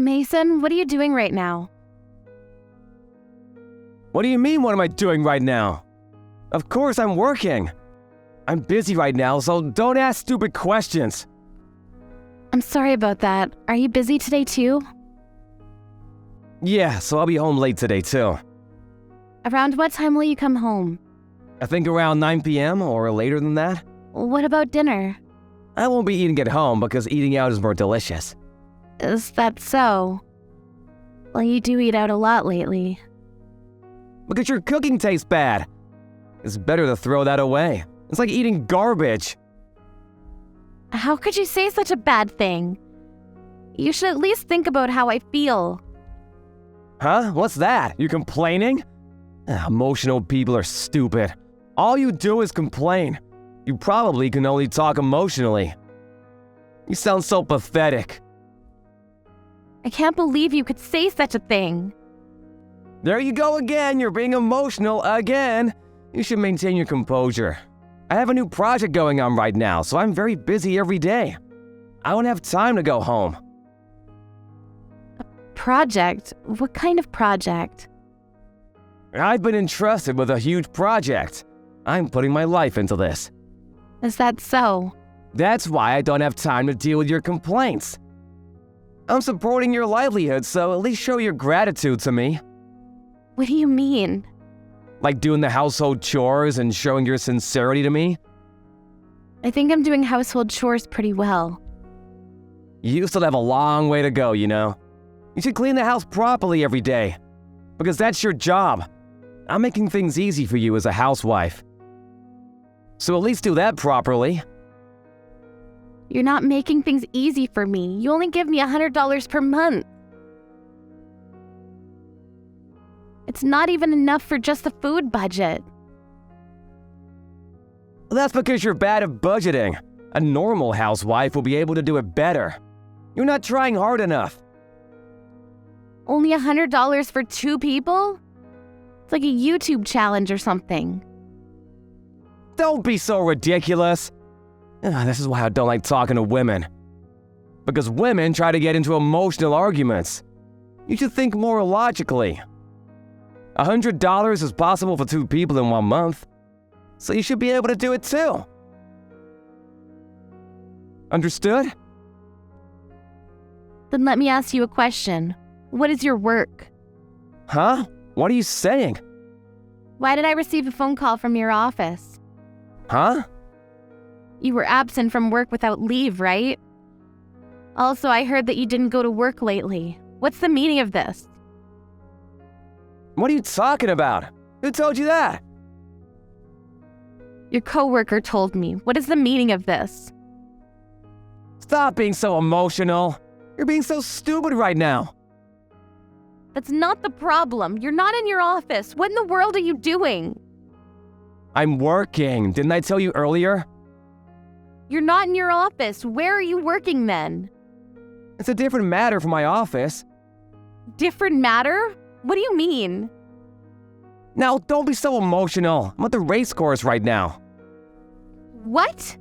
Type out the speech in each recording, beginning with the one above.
Mason, what are you doing right now? What do you mean, what am I doing right now? Of course I'm working. I'm busy right now, so don't ask stupid questions. I'm sorry about that. Are you busy today too? Yeah, so I'll be home late today too. Around what time will you come home? I think around 9 p.m. or later than that. What about dinner? I won't be eating at home because eating out is more delicious. Is that so? Well, you do eat out a lot lately. Because your cooking tastes bad. It's better to throw that away. It's like eating garbage. How could you say such a bad thing? You should at least think about how I feel. Huh? What's that? You complaining? Emotional people are stupid. All you do is complain. You probably can only talk emotionally. You sound so pathetic. I can't believe you could say such a thing. There you go again, you're being emotional again. You should maintain your composure. I have a new project going on right now, so I'm very busy every day. I don't have time to go home. Project? What kind of project? I've been entrusted with a huge project. I'm putting my life into this. Is that so? That's why I don't have time to deal with your complaints. I'm supporting your livelihood, so at least show your gratitude to me. What do you mean? Like doing the household chores and showing your sincerity to me? I think I'm doing household chores pretty well. You still have a long way to go, you know. You should clean the house properly every day. Because that's your job. I'm making things easy for you as a housewife. So at least do that properly. You're not making things easy for me. You only give me $100 per month. It's not even enough for just the food budget. That's because you're bad at budgeting. A normal housewife will be able to do it better. You're not trying hard enough. Only $100 for 2 people? It's like a YouTube challenge or something. Don't be so ridiculous. This is why I don't like talking to women. Because women try to get into emotional arguments. You should think more logically. $100 is possible for 2 people in 1 month. So you should be able to do it too. Understood? Then let me ask you a question. What is your work? Huh? What are you saying? Why did I receive a phone call from your office? Huh? You were absent from work without leave, right? Also, I heard that you didn't go to work lately. What's the meaning of this? What are you talking about? Who told you that? Your coworker told me. What is the meaning of this? Stop being so emotional. You're being so stupid right now. That's not the problem. You're not in your office. What in the world are you doing? I'm working. Didn't I tell you earlier? You're not in your office. Where are you working then? It's a different matter from my office. Different matter? What do you mean? Now, don't be so emotional. I'm at the race course right now. What?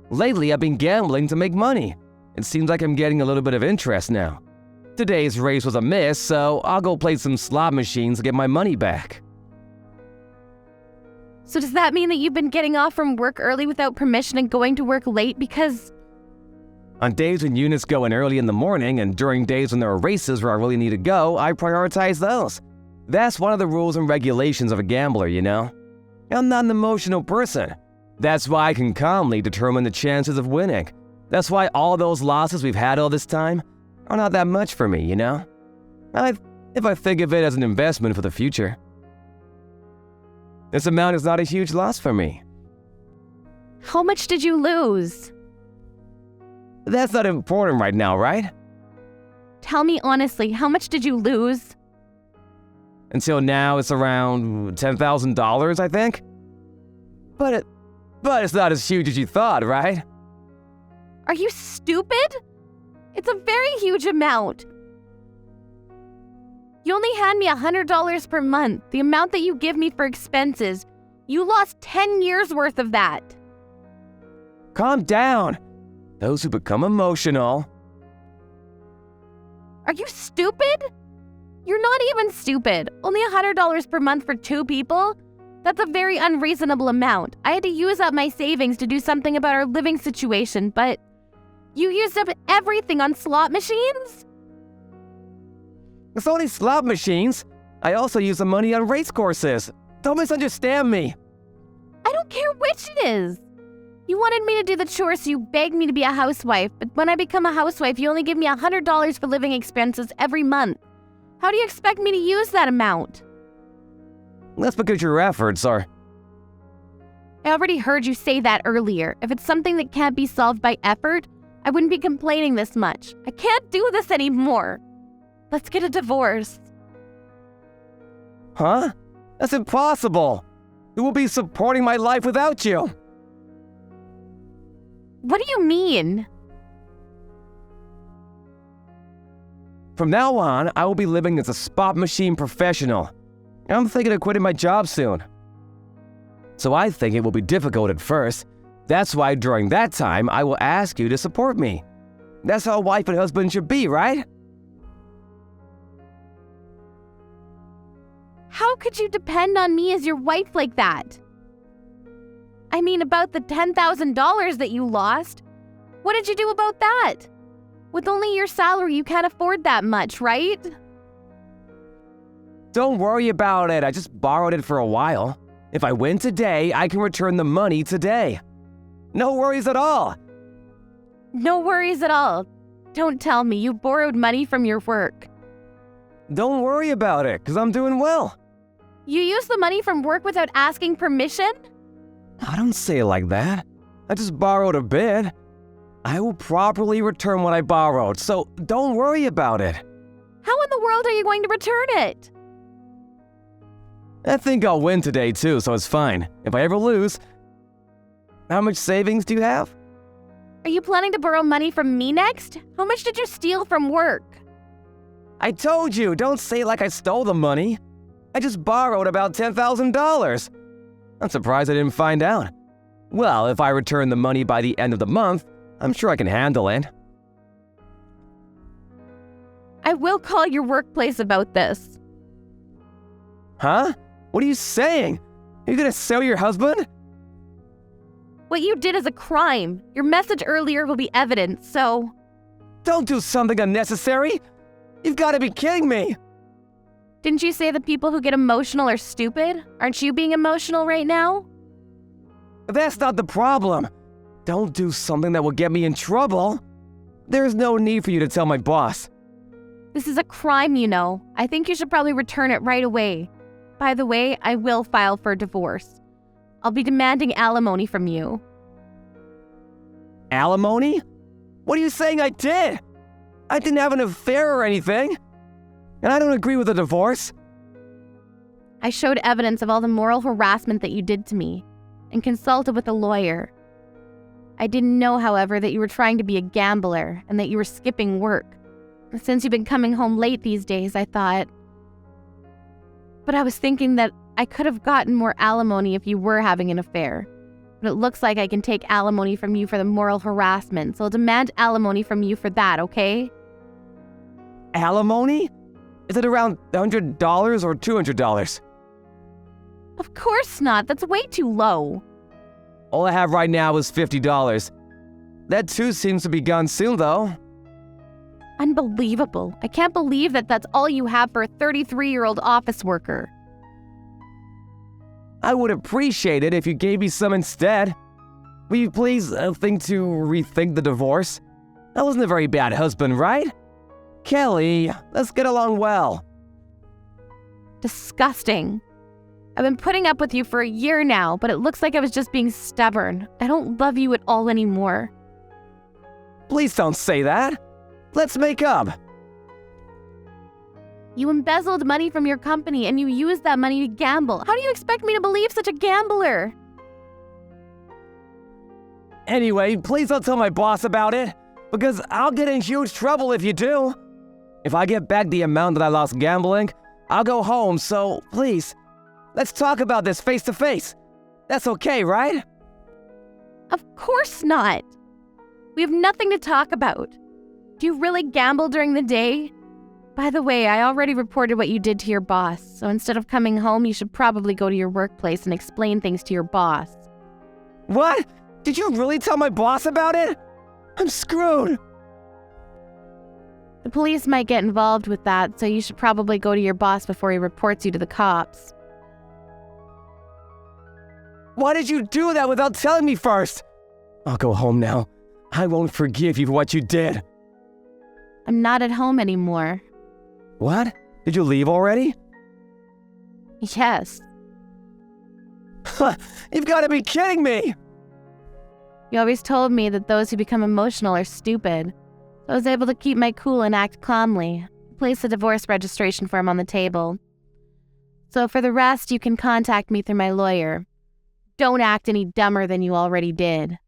Lately, I've been gambling to make money. It seems like I'm getting a little bit of interest now. Today's race was a miss, so I'll go play some slot machines to get my money back. So does that mean that you've been getting off from work early without permission and going to work late because... On days when units go in early in the morning and during days when there are races where I really need to go, I prioritize those. That's one of the rules and regulations of a gambler, you know? I'm not an emotional person. That's why I can calmly determine the chances of winning. That's why all those losses we've had all this time are not that much for me, you know? If I think of it as an investment for the future. This amount is not a huge loss for me. How much did you lose? That's not important right now, right? Tell me honestly, how much did you lose? Until now, it's around $10,000, I think. But it's not as huge as you thought, right? Are you stupid? It's a very huge amount. You only hand me $100 per month, the amount that you give me for expenses. You lost 10 years worth of that. Calm down. Those who become emotional. Are you stupid? You're not even stupid. Only $100 per month for 2 people? That's a very unreasonable amount. I had to use up my savings to do something about our living situation, but you used up everything on slot machines? It's only slot machines. I also use the money on race courses. Don't misunderstand me. I don't care which it is. You wanted me to do the chores, so you begged me to be a housewife, but when I become a housewife, you only give me $100 for living expenses every month. How do you expect me to use that amount? That's because your efforts are... I already heard you say that earlier. If it's something that can't be solved by effort, I wouldn't be complaining this much. I can't do this anymore. Let's get a divorce. Huh? That's impossible. Who will be supporting my life without you? What do you mean? From now on, I will be living as a spot machine professional. I'm thinking of quitting my job soon. So I think it will be difficult at first. That's why during that time, I will ask you to support me. That's how a wife and husband should be, right? How could you depend on me as your wife like that? I mean, about the $10,000 that you lost. What did you do about that? With only your salary, you can't afford that much, right? Don't worry about it. I just borrowed it for a while. If I win today, I can return the money today. No worries at all. No worries at all. Don't tell me you borrowed money from your work. Don't worry about it, because I'm doing well. You used the money from work without asking permission? I don't say it like that. I just borrowed a bit. I will properly return what I borrowed, so don't worry about it. How in the world are you going to return it? I think I'll win today too, so it's fine. If I ever lose... How much savings do you have? Are you planning to borrow money from me next? How much did you steal from work? I told you, don't say it like I stole the money. I just borrowed about $10,000. I'm surprised I didn't find out. Well, if I return the money by the end of the month, I'm sure I can handle it. I will call your workplace about this. Huh? What are you saying? Are you gonna sell your husband? What you did is a crime. Your message earlier will be evidence, so... Don't do something unnecessary. You've got to be kidding me. Didn't you say the people who get emotional are stupid? Aren't you being emotional right now? That's not the problem. Don't do something that will get me in trouble. There's no need for you to tell my boss. This is a crime, you know. I think you should probably return it right away. By the way, I will file for divorce. I'll be demanding alimony from you. Alimony? What are you saying I did? I didn't have an affair or anything. And I don't agree with a divorce. I showed evidence of all the moral harassment that you did to me and consulted with a lawyer. I didn't know, however, that you were trying to be a gambler and that you were skipping work. Since you've been coming home late these days, I thought... But I was thinking that I could have gotten more alimony if you were having an affair. But it looks like I can take alimony from you for the moral harassment, so I'll demand alimony from you for that, okay? Alimony? Is it around $100 or $200? Of course not. That's way too low. All I have right now is $50. That too seems to be gone soon, though. Unbelievable. I can't believe that that's all you have for a 33-year-old office worker. I would appreciate it if you gave me some instead. Will you please think to rethink the divorce? I wasn't a very bad husband, right? Kelly, let's get along well. Disgusting. I've been putting up with you for a year now, but it looks like I was just being stubborn. I don't love you at all anymore. Please don't say that. Let's make up. You embezzled money from your company and you used that money to gamble. How do you expect me to believe such a gambler? Anyway, please don't tell my boss about it, because I'll get in huge trouble if you do. If I get back the amount that I lost gambling, I'll go home, so please, let's talk about this face to face. That's okay, right? Of course not. We have nothing to talk about. Do you really gamble during the day? By the way, I already reported what you did to your boss, so instead of coming home, you should probably go to your workplace and explain things to your boss. What? Did you really tell my boss about it? I'm screwed. The police might get involved with that, so you should probably go to your boss before he reports you to the cops. Why did you do that without telling me first? I'll go home now. I won't forgive you for what you did. I'm not at home anymore. What? Did you leave already? Yes. You've got to be kidding me! You always told me that those who become emotional are stupid. So I was able to keep my cool and act calmly. Place a divorce registration form on the table. So for the rest, you can contact me through my lawyer. Don't act any dumber than you already did.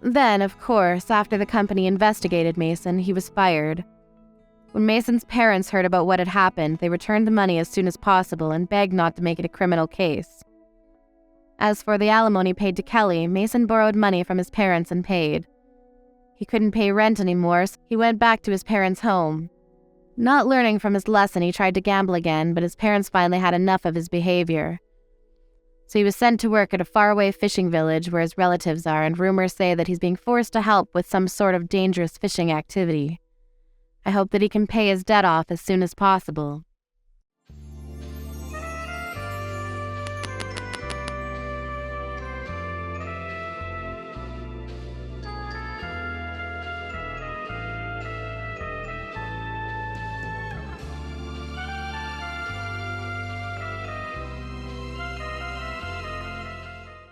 Then, of course, after the company investigated Mason, he was fired. When Mason's parents heard about what had happened, they returned the money as soon as possible and begged not to make it a criminal case. As for the alimony paid to Kelly, Mason borrowed money from his parents and paid. He couldn't pay rent anymore, so he went back to his parents' home. Not learning from his lesson, he tried to gamble again, but his parents finally had enough of his behavior. So he was sent to work at a faraway fishing village where his relatives are, and rumors say that he's being forced to help with some sort of dangerous fishing activity. I hope that he can pay his debt off as soon as possible.